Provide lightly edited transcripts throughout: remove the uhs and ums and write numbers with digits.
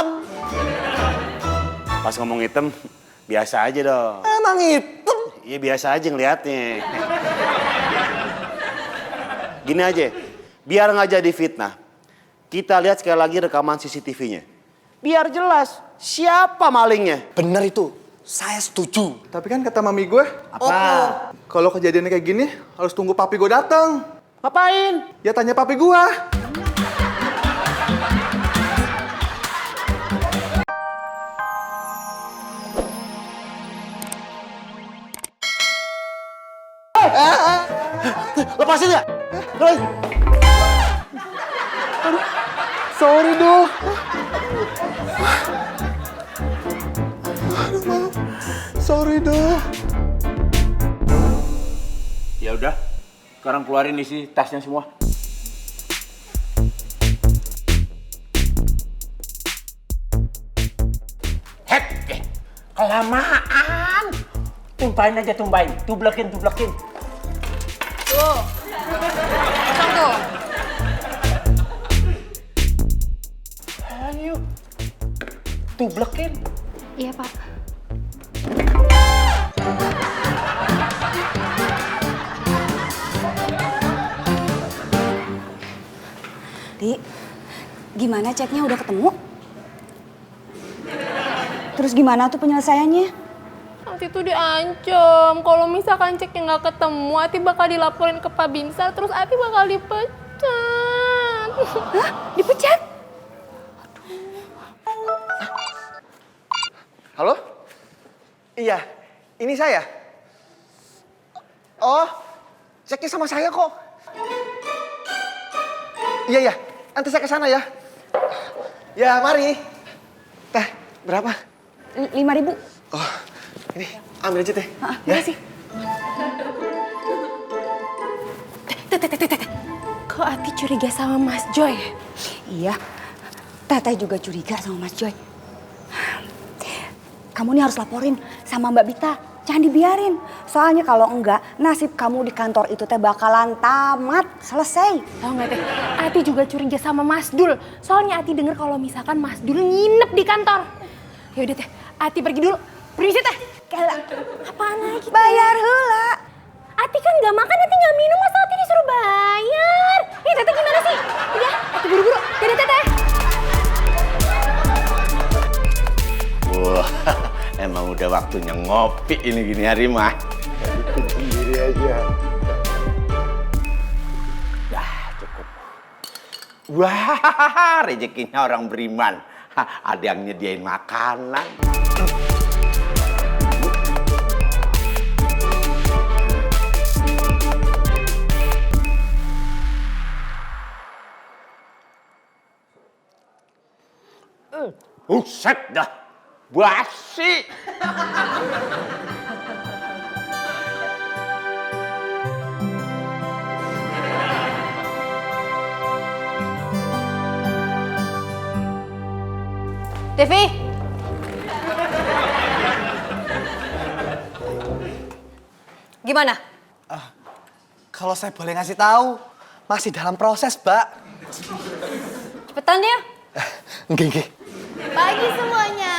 hitam. Pas ngomong hitam, biasa aja dong. Emang hitam? Iya biasa aja ngeliatnya. Gini aja, biar nggak jadi fitnah. Kita lihat sekali lagi rekaman CCTV-nya. Biar jelas siapa malingnya. Bener itu, saya setuju. Tapi kan kata mami gue, Apa? kalau kejadiannya kayak gini harus tunggu papi gue datang. Ngapain? Ya tanya papi gue. Lepasin ya? Lepasin. Sorry dong. Sorry dong. Ya udah, sekarang keluarin isi tasnya semua. Hek, kelamaan. Tumpahin aja, tumpahin. Tublekin. Tuh. Kosong tuh. Ayo, tublekin. Iya, Pak. Di, gimana ceknya udah ketemu? Terus gimana tuh penyelesaiannya? Ati tuh diancam, kalau misalkan ceknya nggak ketemu, Ati bakal dilaporin ke Pak Binsar, terus Ati bakal dipecat. Hah? Dipecat? Halo? Iya, ini saya. Oh, ceknya sama saya kok. Iya, nanti saya ke sana ya. Ya, mari. Teh, berapa? 5.000. Oh, ini ambil aja teh. Makasih. Teh. Kok Ati curiga sama Mas Joy? Iya, Teteh juga curiga sama Mas Joy. Kamu nih harus laporin sama Mbak Bita. Jangan dibiarin. Soalnya kalau enggak, nasib kamu di kantor itu teh bakalan tamat. Selesai. Tahu nggak Teh? Ati juga curiga sama Mas Dul. Soalnya Ati dengar kalau misalkan Mas Dul nginep di kantor. Ya udah Teh, Ati pergi dulu. Pergi Teh. Gila. Apaan lagi? Bayar heula. Ati kan nggak makan, Ati nggak minum, masa Ati disuruh bayar? Ih Teteh gimana sih? Udah, Ati buru-buru. Dadah Teteh. Wah, emang udah waktunya ngopi ini gini hari mah. Sendiri aja. Dah cukup. Wah, rezekinya orang beriman. Ada yang nyediain makanan. Buset dah, basi. Devi. Gimana? Kalau saya boleh ngasih tahu, masih dalam proses, Mbak. Cepetan ya. Nggih. Pagi semuanya.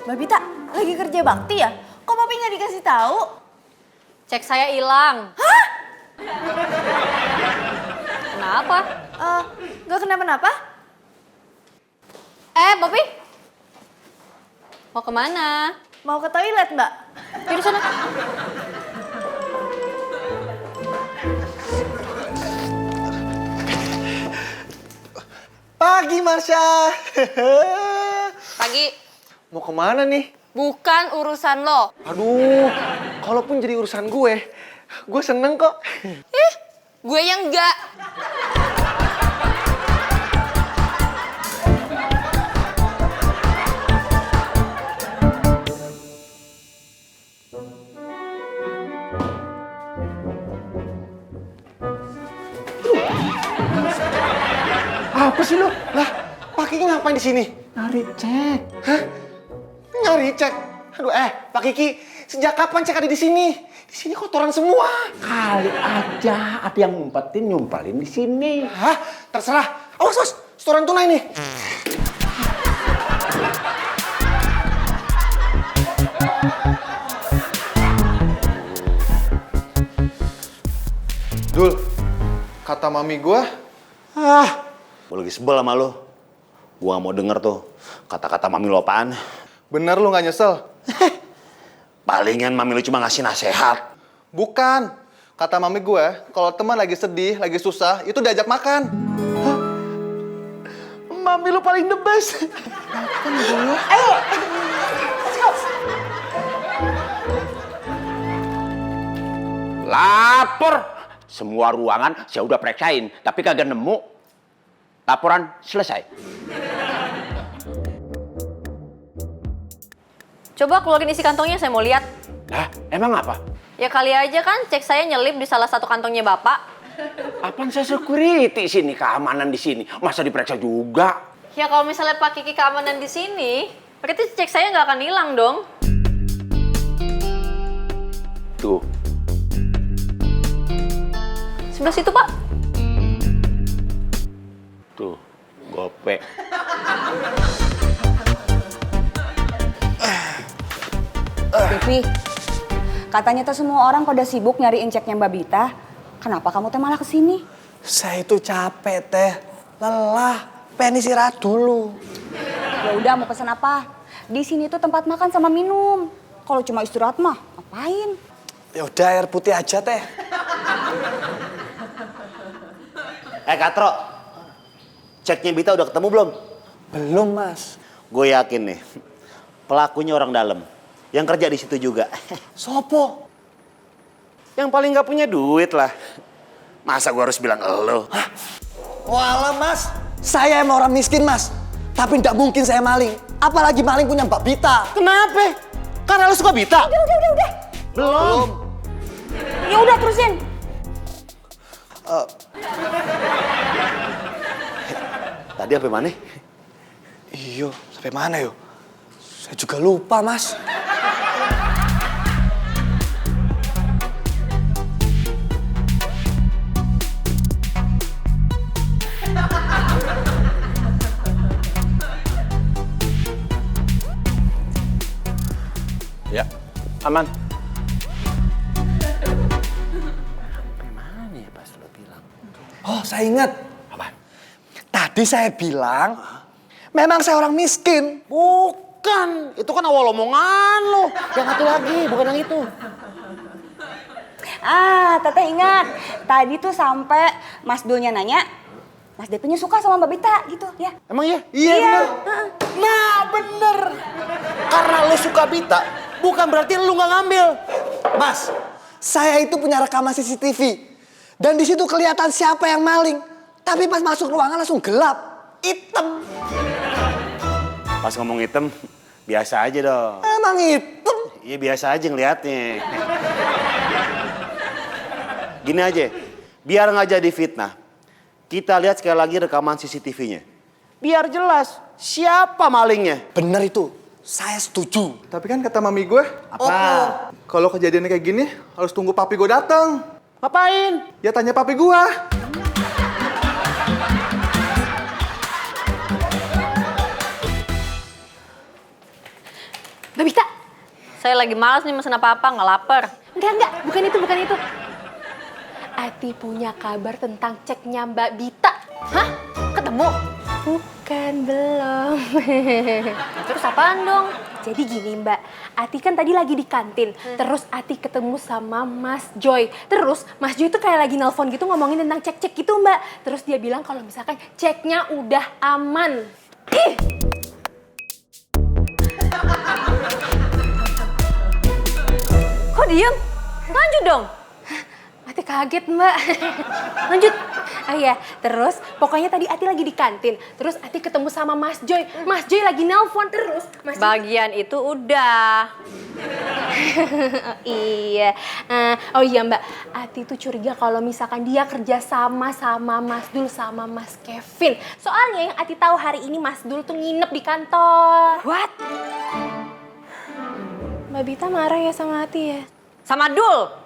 Mbak Bita lagi kerja bakti ya? Kok Papi nggak dikasih tahu? Cek saya hilang. Hah? Kenapa? Nggak kenapa-napa. Papi? Mau kemana? Mau ke toilet, Mbak. Yaudah sana. Pagi, Marsha. Pagi. Mau kemana nih? Bukan urusan lo. Aduh, kalaupun jadi urusan gue seneng kok. Gue yang enggak. Apa sih lo? Lah, Pak Kiki ngapain di sini? Nyari cek. Hah? Nyari cek? Aduh, Pak Kiki, sejak kapan cek ada di sini? Di Sini kotoran semua. Kali aja ada yang ngumpetin nyumpalin di sini. Hah? Terserah. Awas, awas. Setoran tunai nih. Dul, kata mami gue, Gue lagi sebel sama lo. Gue gak mau denger tuh kata-kata mami lo apaan. bener lu gak nyesel? Palingan mami lo cuma ngasih nasihat. Bukan. Kata mami gue, kalau teman lagi sedih, lagi susah, itu diajak makan. Mami lo paling the best. Lapor. Semua ruangan saya udah periksain, tapi kagak nemu. Laporan selesai. Coba keluarin isi kantongnya, saya mau lihat. Lah, emang apa? Ya kali aja kan cek saya nyelip di salah satu kantongnya Bapak. Apaan saya security sini, keamanan di sini. Masa diperiksa juga? Ya kalau misalnya Pak Kiki keamanan di sini, berarti cek saya nggak akan hilang dong. Tuh. Sebelah situ, Pak. Tuh, gope. Devi, katanya tuh semua orang pada sibuk nyariin ceknya Mbak Bita. Kenapa kamu teh malah kesini? Saya itu capek teh, lelah, pengen istirahat dulu. Ya udah mau pesan apa? Di sini tuh tempat makan sama minum. Kalau cuma istirahat mah ngapain? Ya udah air putih aja teh. Katro, ceknya Bita udah ketemu belum? Belum mas. Gue yakin nih, pelakunya orang dalam. Yang kerja di situ juga. Sopo? Yang paling gak punya duit lah. Masa gue harus bilang elo? Walah mas, saya emang orang miskin mas. Tapi tidak mungkin saya maling. Apalagi maling punya Mbak Bita. Kenapa? Karena lo suka Bita? Udah. Belum. Ya udah terusin. Tadi apa mana? Iyo, sampai mana yo? Saya juga lupa mas. Ya, aman. Oh saya ingat. Aman. Tadi saya bilang, memang saya orang miskin. Bukan, itu kan awal omongan lo. Yang satu lagi, bukan yang itu. Teteh ingat. Tadi tuh sampai Mas Dulnya nanya, Mas Depinya suka sama Mbak Bita gitu ya. Emang iya? Iya. Bener. Nah bener. Karena lo suka Bita, bukan berarti lo gak ngambil. Mas, saya itu punya rekaman CCTV. Dan di situ kelihatan siapa yang maling. Tapi pas masuk ruangan langsung gelap. Hitam. Pas ngomong hitam, biasa aja dong. Emang hitam? Iya biasa aja ngeliatnya. Gini aja, biar nggak jadi fitnah. Kita lihat sekali lagi rekaman CCTV-nya. Biar jelas siapa malingnya. Bener itu. Saya setuju. Tapi kan kata mami gue, Apa? kalau kejadiannya kayak gini, harus tunggu papi gue datang. Ngapain? Ya tanya papi gue. Mbak Bita, Saya lagi malas nih mesen apa-apa, nggak lapar. enggak, bukan itu. Ati punya kabar tentang ceknya Mbak Bita. Hah? Ketemu? Bukan, belum. Terus apaan dong? Jadi gini Mbak, Ati kan tadi lagi di kantin, terus Ati ketemu sama Mas Joy. Terus Mas Joy tuh kayak lagi nelpon gitu ngomongin tentang cek-cek gitu Mbak. Terus dia bilang kalau misalkan ceknya udah aman. Ih! Kok diem? Lanjut dong. Ati kaget Mbak. Lanjut. Oh iya, terus pokoknya tadi Ati lagi di kantin. Terus Ati ketemu sama Mas Joy. Mas Joy lagi nelpon terus. Mas Joy... Bagian itu udah. Iya. Oh iya Mbak, Ati tuh curiga kalau misalkan dia kerja sama Mas Dul sama Mas Kevin. Soalnya yang Ati tahu hari ini Mas Dul tuh nginep di kantor. What? Mbak Bita marah ya sama Ati ya? Sama Dul.